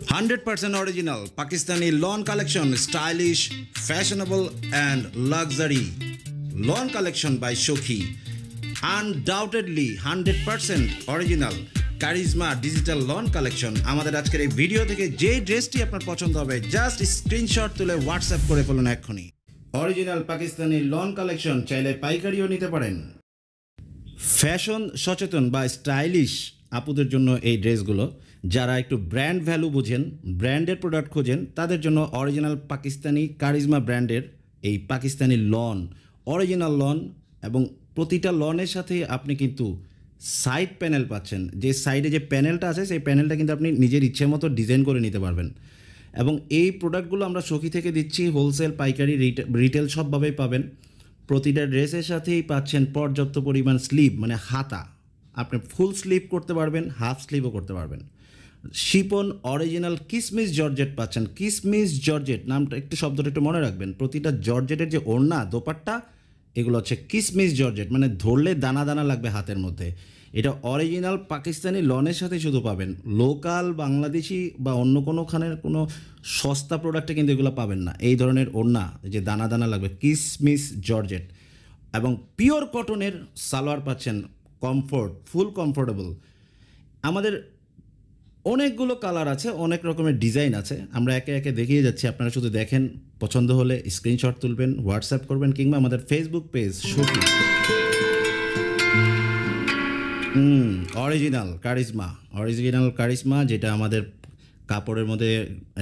100% original Pakistani lawn collection, stylish, fashionable, and luxury. Lawn collection by Shokhi. Undoubtedly 100% original charisma digital loan collection. আমাদের আজকের এই video থেকে যে ড্রেসটি আপনার পছন্দ হবে জাস্ট স্ক্রিনশট তুলে হোয়াটসঅ্যাপ করে ফেলুন এক্ষুনি। অরিজিনাল পাকিস্তানি লন কালেকশন, চাইলে পাইকারিও নিতে পারেন। ফ্যাশন সচেতন বা স্টাইলিশ আপুদের জন্য এই ড্রেসগুলো, যারা একটু ব্র্যান্ড ভ্যালু বুঝেন, ব্র্যান্ডের প্রোডাক্ট খোঁজেন, তাদের জন্য অরিজিনাল পাকিস্তানি কারিজমা ব্র্যান্ডের এই পাকিস্তানি লন, অরিজিনাল লন, এবং প্রতিটা লনের সাথে আপনি কিন্তু সাইড প্যানেল পাচ্ছেন। যে সাইডে যে প্যানেলটা আছে সেই প্যানেলটা কিন্তু আপনি নিজের ইচ্ছে মতো ডিজাইন করে নিতে পারবেন। এবং এই প্রোডাক্টগুলো আমরা সখী থেকে দিচ্ছি, হোলসেল, পাইকারি, রিটেল সবভাবেই পাবেন। প্রতিটা ড্রেসের সাথেই পাচ্ছেন পর্যাপ্ত পরিমাণ স্লিভ, মানে হাতা। আপনি ফুল স্লিভ করতে পারবেন, হাফ স্লিভও করতে পারবেন। শিপন অরিজিনাল কিসমিস জর্জেট পাচ্ছেন। কিসমিস জর্জেট নামটা একটু, শব্দটা একটু মনে রাখবেন। প্রতিটা জর্জেটের যে ওড়না, দোপাট্টা, এগুলো হচ্ছে কিসমিস জর্জেট, মানে ধরলে দানা দানা লাগবে হাতের মধ্যে। এটা অরিজিনাল পাকিস্তানি লনের সাথে শুধু পাবেন। লোকাল বাংলাদেশি বা অন্য কোনোখানের কোনো সস্তা প্রোডাক্টে কিন্তু এগুলো পাবেন না। এই ধরনের ওড়না যে দানা দানা লাগবে, কিসমিস জর্জেট। এবং পিওর কটনের সালোয়ার পাচ্ছেন, কমফোর্ট, ফুল কমফোর্টেবল। আমাদের অনেকগুলো কালার আছে, অনেক রকমের ডিজাইন আছে, আমরা একে একে দেখিয়ে যাচ্ছি। আপনারা শুধু দেখেন, পছন্দ হলে স্ক্রিনশট তুলবেন, হোয়াটসঅ্যাপ করবেন, কিংবা আমাদের ফেসবুক পেজ শোকি অরিজিনাল কারিজমা, যেটা আমাদের কাপড়ের মধ্যে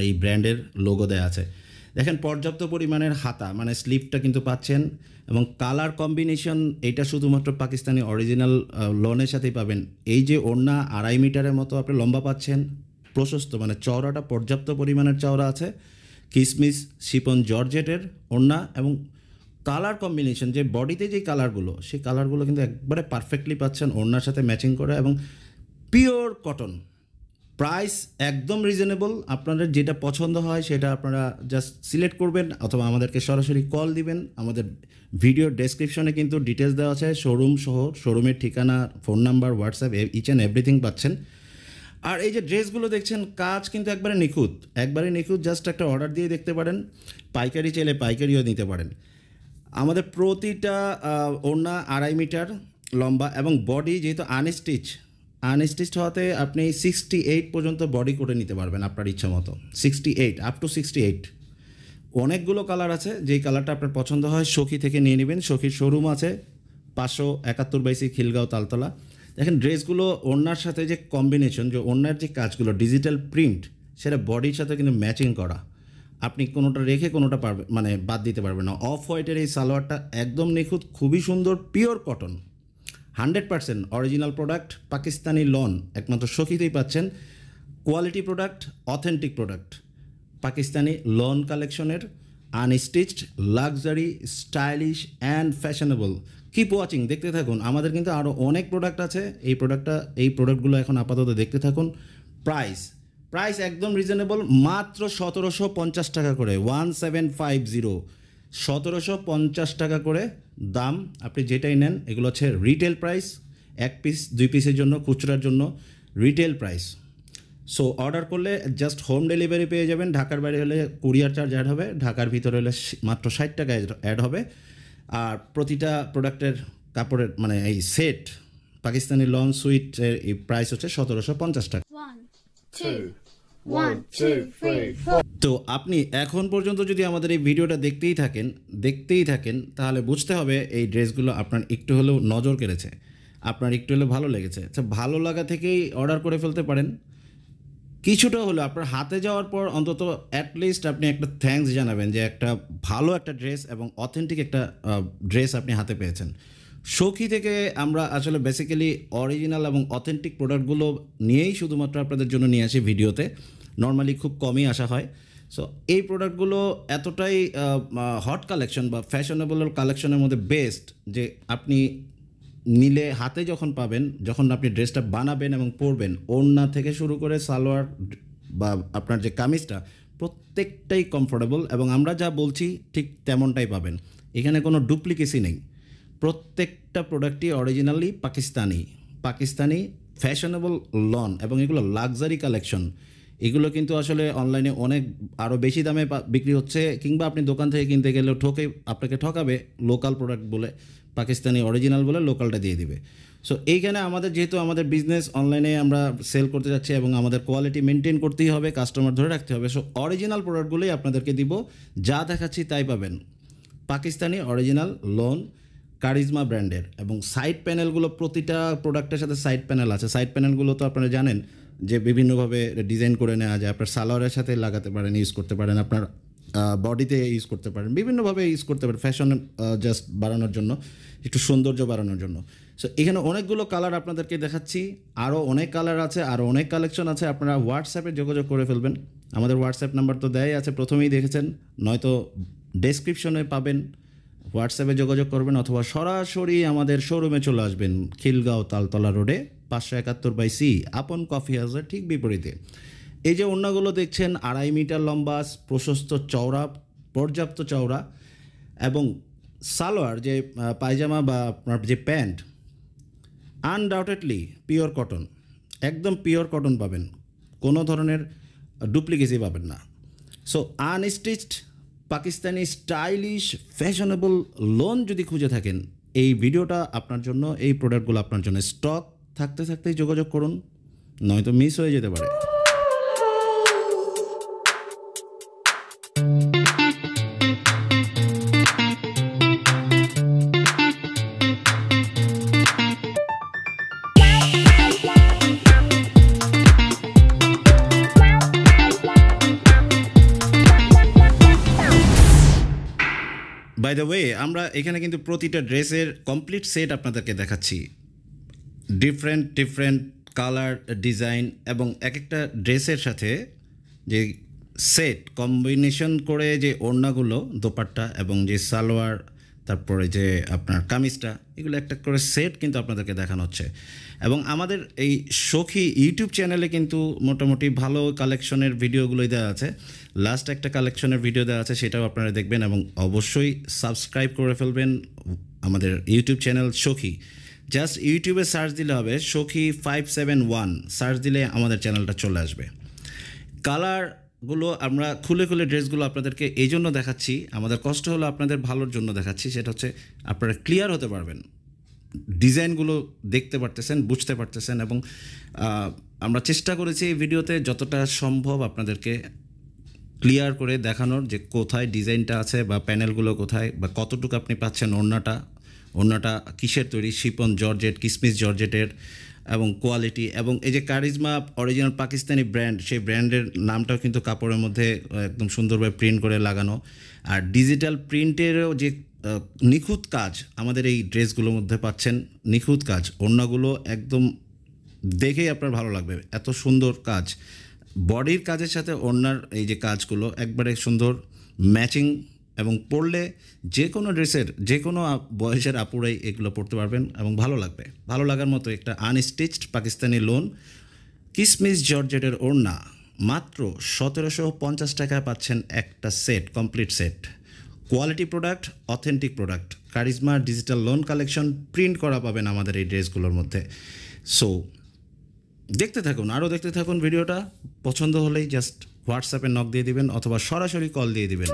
এই ব্র্যান্ডের লোগো দেওয়া আছে। দেখেন পর্যাপ্ত পরিমাণের হাতা, মানে স্লিভটা কিন্তু পাচ্ছেন। এবং কালার কম্বিনেশন, এইটা শুধুমাত্র পাকিস্তানি অরিজিনাল লনের সাথেই পাবেন। এই যে ওড়না 2.5 মিটারের মতো আপনি লম্বা পাচ্ছেন, প্রশস্ত, মানে চওড়াটা পর্যাপ্ত পরিমাণের চওড়া আছে। কিসমিস শিপন জর্জেটের ওড়না, এবং কালার কম্বিনেশন, যে বডিতে যে কালারগুলো, সেই কালারগুলো কিন্তু একবারে পারফেক্টলি পাচ্ছেন ওড়নার সাথে ম্যাচিং করে। এবং পিওর কটন, প্রাইস একদম রিজনেবল। আপনাদের যেটা পছন্দ হয় সেটা আপনারা জাস্ট সিলেক্ট করবেন, অথবা আমাদেরকে সরাসরি কল দিবেন। আমাদের ভিডিওর ডেসক্রিপশনে কিন্তু ডিটেলস দেওয়া আছে, শোরুম সহ, শোরুমের ঠিকানা, phone number, WhatsApp, each and everything পাচ্ছেন। আর এই যে ড্রেসগুলো দেখছেন, কাজ কিন্তু একবারে নিখুঁত। জাস্ট একটা অর্ডার দিয়ে দেখতে পারেন। পাইকারি চাইলে পাইকারিও নিতে পারেন। আমাদের প্রতিটা ওড়না 2.5 মিটার লম্বা, এবং বডি যেহেতু আনস্টিচড হওয়াতে আপনি 68 পর্যন্ত বডি করে নিতে পারবেন আপনার ইচ্ছা মতো। 68, আপ টু 68। অনেকগুলো কালার আছে, যেই কালারটা আপনার পছন্দ হয় সখী থেকে নিয়ে নেবেন। সখীর শোরুম আছে 571 খিলগাঁও, তালতলা। দেখেন ড্রেসগুলো ওড়নার সাথে যে কম্বিনেশন, যে ওড়নার যে কাজগুলো, ডিজিটাল প্রিন্ট, সেটা বডির সাথে কিন্তু ম্যাচিং করা। আপনি কোনোটা রেখে কোনোটা পারবে, মানে বাদ দিতে পারবেন না। অফ হোয়াইটের এই সালোয়ারটা একদম নিখুঁত, খুবই সুন্দর, pure cotton, 100% original product, Pakistani lawn, একমাত্র সখীতেই পাচ্ছেন। Quality product, authentic product, Pakistani lawn কালেকশনের, unstitched, luxury, stylish and fashionable. Keep watching, দেখতে থাকুন। আমাদের কিন্তু আরও অনেক প্রোডাক্ট আছে। এই প্রোডাক্টগুলো এখন আপাতত দেখতে থাকুন। প্রাইস একদম রিজনেবল, মাত্র 1750 টাকা করে, 1750, 1750 টাকা করে দাম। আপনি যেটাই নেন, এগুলো হচ্ছে রিটেল প্রাইস। 1 পিস 2 পিসের জন্য, খুচরার জন্য রিটেল প্রাইস। সো অর্ডার করলে জাস্ট হোম ডেলিভারি পেয়ে যাবেন। ঢাকার বাইরে হলে কুরিয়ার চার্জ অ্যাড হবে, ঢাকার ভিতরে হলে মাত্র 60 টাকা অ্যাড হবে। আর প্রতিটা প্রোডাক্টের কাপড়ের, মানে এই সেট পাকিস্তানি লন সুইটের এই প্রাইস হচ্ছে 1750 টাকা। 1 2 3 4 তো আপনি এখন পর্যন্ত যদি আমাদের এই ভিডিওটা দেখতেই থাকেন, তাহলে বুঝতে হবে এই ড্রেসগুলো আপনার একটু হলেও নজর কেড়েছে, আপনার একটু হলেও ভালো লেগেছে। আচ্ছা, ভালো লাগা থেকেই অর্ডার করে ফেলতে পারেন। কিছুটা হলেও আপনার হাতে যাওয়ার পর অন্তত অ্যাটলিস্ট আপনি একটা থ্যাঙ্কস জানাবেন, যে একটা ভালো একটা ড্রেস এবং অথেন্টিক একটা ড্রেস আপনি হাতে পেয়েছেন। সখী থেকে আমরা আসলে বেসিক্যালি অরিজিনাল এবং অথেন্টিক প্রোডাক্টগুলো নিয়েই শুধুমাত্র আপনাদের জন্য নিয়ে আসি ভিডিওতে। নর্মালি খুব কমই আসা হয়। সো এই প্রোডাক্টগুলো এতটাই হট কালেকশন বা ফ্যাশনেবল কালেকশনের মধ্যে বেস্ট, যে আপনি নিলে হাতে যখন পাবেন, যখন আপনি ড্রেসটা বানাবেন এবং পরবেন, ওড়না থেকে শুরু করে সালোয়ার বা আপনার যে কামিজটা, প্রত্যেকটাই কমফোর্টেবল। এবং আমরা যা বলছি ঠিক তেমনটাই পাবেন। এখানে কোনো ডুপ্লিকেসি নেই। প্রত্যেকটা প্রোডাক্টই অরিজিনালি পাকিস্তানি ফ্যাশনেবল লন, এবং এগুলো লাক্সারি কালেকশন। এগুলো কিন্তু আসলে অনলাইনে অনেক আরও বেশি দামে বিক্রি হচ্ছে, কিংবা আপনি দোকান থেকে কিনতে গেলেও আপনাকে ঠকাবে লোকাল প্রোডাক্ট বলে, পাকিস্তানি অরিজিনাল বলে লোকালটা দিয়ে দিবে। সো এইখানে যেহেতু আমাদের বিজনেস অনলাইনে আমরা সেল করতে যাচ্ছি এবং আমাদের কোয়ালিটি মেনটেন করতেই হবে, কাস্টমার ধরে রাখতে হবে। সো অরিজিনাল প্রোডাক্টগুলোই আপনাদেরকে দিব, যা দেখাচ্ছি তাই পাবেন। পাকিস্তানি অরিজিনাল লোন কারিজমা ব্র্যান্ডের, এবং সাইড প্যানেলগুলো প্রতিটা প্রোডাক্টের সাথে সাইড প্যানেল আছে। সাইড প্যানেলগুলো তো আপনারা জানেন যে বিভিন্নভাবে ডিজাইন করে নেওয়া যায়, আপনার সালোয়ারের সাথে লাগাতে পারেন, ইউজ করতে পারেন, আপনার বডিতে ইউজ করতে পারেন, বিভিন্নভাবে ইউজ করতে পারেন, ফ্যাশন জাস্ট বাড়ানোর জন্য, একটু সৌন্দর্য বাড়ানোর জন্য। সো এখানে অনেকগুলো কালার আপনাদেরকে দেখাচ্ছি, আরও অনেক কালার আছে, আরও অনেক কালেকশন আছে। আপনারা হোয়াটসঅ্যাপে যোগাযোগ করে ফেলবেন। আমাদের হোয়াটসঅ্যাপ নাম্বার তো দেয়াই আছে, প্রথমেই দেখেছেন, নয়তো ডেসক্রিপশনে পাবেন। হোয়াটসঅ্যাপে যোগাযোগ করবেন অথবা সরাসরি আমাদের শোরুমে চলে আসবেন, খিলগাঁও তালতলা রোডে 571/C আপন কফি হাউসের ঠিক বিপরীতে। এই যে ওড়নাগুলো দেখছেন 2.5 মিটার লম্বা, প্রশস্ত, চওড়া, পর্যাপ্ত চওড়া, এবং সালোয়ার যে পায়জামা বা আপনার যে প্যান্ট, আনডাউটেডলি পিওর কটন, একদম পিওর কটন পাবেন, কোনো ধরনের ডুপ্লিকেসি পাবেন না। So unstitched Pakistani stylish fashionable loan যদি খুঁজে থাকেন, এই ভিডিওটা আপনার জন্য, এই প্রোডাক্টগুলো আপনার জন্য। স্টক থাকতে থাকতেই যোগাযোগ করুন, নয়তো মিস হয়ে যেতে পারে। বাই দ্য ওয়ে, আমরা এখানে কিন্তু প্রতিটা ড্রেসের কমপ্লিট সেট আপনাদেরকে দেখাচ্ছি, ডিফারেন্ট কালার, ডিজাইন, এবং এক একটা ড্রেসের সাথে যে সেট কম্বিনেশন করে যে ওড়নাগুলো, দোপাট্টা এবং যে সালোয়ার, তারপরে যে আপনার কামিজটা, এগুলো একটা করে সেট কিন্তু আপনাদেরকে দেখানো হচ্ছে। এবং আমাদের এই সখী ইউটিউব চ্যানেলে কিন্তু মোটামুটি ভালো কালেকশনের ভিডিওগুলোই দেওয়া আছে। লাস্ট একটা কালেকশনের ভিডিও দেওয়া আছে, সেটাও আপনারা দেখবেন, এবং অবশ্যই সাবস্ক্রাইব করে ফেলবেন আমাদের ইউটিউব চ্যানেল সখী। জাস্ট ইউটিউবে সার্চ দিলে হবে সখী 571, সার্চ দিলে আমাদের চ্যানেলটা চলে আসবে। কালারগুলো আমরা খুলে খুলে ড্রেসগুলো আপনাদেরকে এই জন্য দেখাচ্ছি, আমাদের কষ্ট হলো আপনাদের ভালোর জন্য দেখাচ্ছি, সেটা হচ্ছে আপনারা ক্লিয়ার হতে পারবেন, ডিজাইনগুলো দেখতে পারতেছেন, বুঝতে পারতেছেন। এবং আমরা চেষ্টা করেছি এই ভিডিওতে যতটা সম্ভব আপনাদেরকে ক্লিয়ার করে দেখানোর, যে কোথায় ডিজাইনটা আছে বা প্যানেলগুলো কোথায় বা কতটুকু আপনি পাচ্ছেন। ওড়নাটা কিসের তৈরি, শিপন জর্জেট, কিসমিস জর্জেটের, এবং কোয়ালিটি, এবং এই যে কারিজমা অরিজিনাল পাকিস্তানি ব্র্যান্ড, সেই ব্র্যান্ডের নামটাও কিন্তু কাপড়ের মধ্যে একদম সুন্দরভাবে প্রিন্ট করে লাগানো। আর ডিজিটাল প্রিন্টেরও যে নিখুঁত কাজ আমাদের এই ড্রেসগুলোর মধ্যে পাচ্ছেন, নিখুঁত কাজ। ওড়নাগুলো একদম দেখেই আপনার ভালো লাগবে, এত সুন্দর কাজ। বডির কাজের সাথে ওড়নার এই যে কাজগুলো একবারে সুন্দর ম্যাচিং, এবং পরলে যে কোনো ড্রেসের যে কোনো বয়সের আপুরাই এগুলো পরতে পারবেন এবং ভালো লাগবে। ভালো লাগার মতো একটা আনস্টিচড পাকিস্তানি লোন কিসমিস জর্জেটের ওড়না মাত্র 1750 টাকায় পাচ্ছেন একটা set, complete set. Quality product, authentic product, charisma digital loan collection print করা পাবেন আমাদের এই ড্রেসগুলোর মধ্যে। সো দেখতে থাকুন, আরও দেখতে থাকুন ভিডিওটা। পছন্দ হলেই জাস্ট হোয়াটসঅ্যাপে নক দিয়ে দিবেন অথবা সরাসরি কল দিয়ে দিবেন।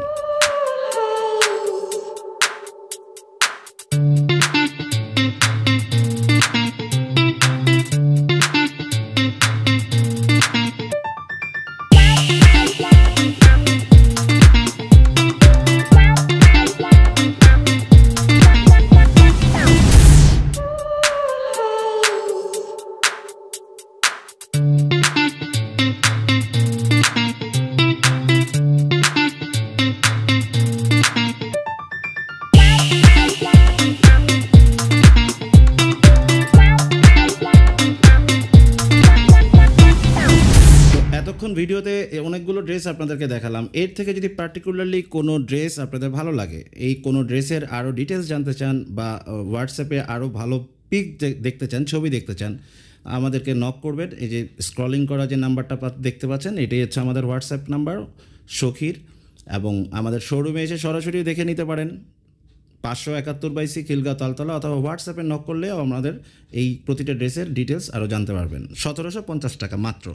এতক্ষণ ভিডিওতে অনেকগুলো ড্রেস আপনাদেরকে দেখালাম, এর থেকে যদি পার্টিকুলারলি কোনো ড্রেস আপনাদের ভালো লাগে, এই কোনো ড্রেসের আরও ডিটেলস জানতে চান বা হোয়াটসঅ্যাপে আরও ভালো পিক দেখতে চান, ছবি দেখতে চান, আমাদেরকে নক করবেন। এই যে স্ক্রলিং করা যে নাম্বারটা দেখতে পাচ্ছেন, এটাই হচ্ছে আমাদের হোয়াটসঅ্যাপ নাম্বার সখীর। এবং আমাদের শোরুমে এসে সরাসরি দেখে নিতে পারেন, 571/C খিলগাঁও তালতলা, অথবা হোয়াটসঅ্যাপে নক করলেও আমাদের এই প্রতিটা ড্রেসের ডিটেলস আরও জানতে পারবেন। 1750 টাকা মাত্র।